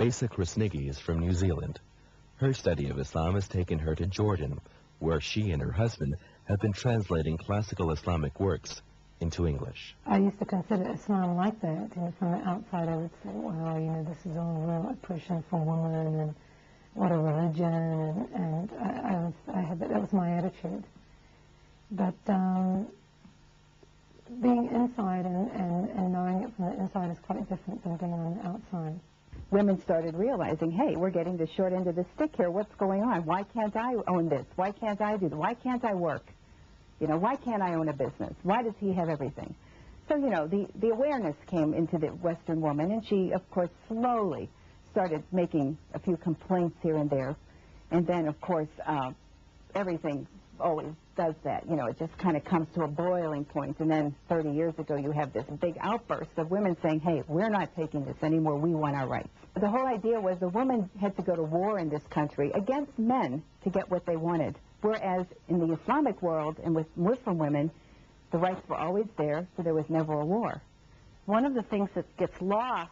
Asa Krasnigi is from New Zealand. Her study of Islam has taken her to Jordan, where she and her husband have been translating classical Islamic works into English. I used to consider Islam like that. From the outside I would say, well, this is all real oppression for women and what a religion, and I had that was my attitude. But being inside and knowing it from the inside is quite different than being on the outside. Women started realizing, hey, we're getting the short end of the stick here. What's going on? Why can't I own this? Why can't I do that? Why can't I work? Why can't I own a business? Why does he have everything? So, the awareness came into the Western woman, and she, of course, slowly started making a few complaints here and there. And then, of course, everything always does that. It just kind of comes to a boiling point. And then 30 years ago, you have this big outburst of women saying, hey, we're not taking this anymore. We want our rights. The whole idea was the woman had to go to war in this country against men to get what they wanted. Whereas in the Islamic world and with Muslim women, the rights were always there, so there was never a war. One of the things that gets lost,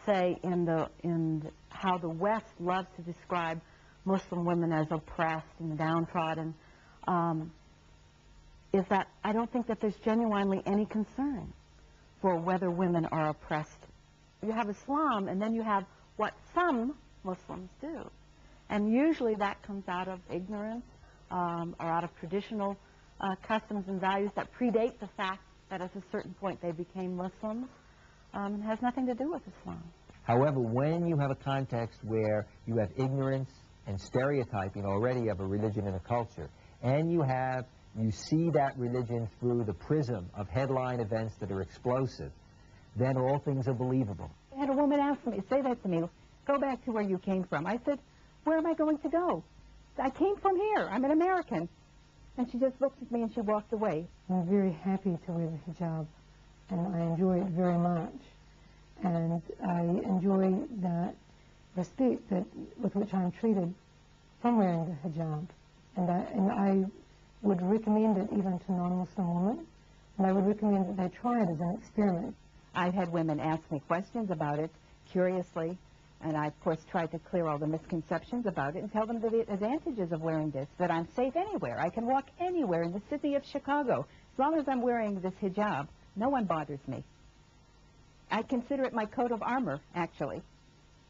say, in how the West loves to describe Muslim women as oppressed and downtrodden, is that I don't think that there's genuinely any concern for whether women are oppressed. You have Islam, and then you have what some Muslims do. And usually that comes out of ignorance or out of traditional customs and values that predate the fact that at a certain point they became Muslims. It has nothing to do with Islam. However, when you have a context where you have ignorance and stereotyping already of a religion and a culture, and you see that religion through the prism of headline events that are explosive, then all things are believable. I had a woman ask me, say that to me, go back to where you came from. I said, where am I going to go? I came from here. I'm an American. And she just looked at me and she walked away. I'm very happy to wear the hijab, and I enjoy it very much. And I enjoy that respect with which I'm treated from wearing the hijab. And I would recommend it even to non-Muslim women, and I would recommend that they try it as an experiment. I've had women ask me questions about it, curiously, and I, of course, tried to clear all the misconceptions about it and tell them the advantages of wearing this, that I'm safe anywhere. I can walk anywhere in the city of Chicago. As long as I'm wearing this hijab, no one bothers me. I consider it my coat of armor, actually.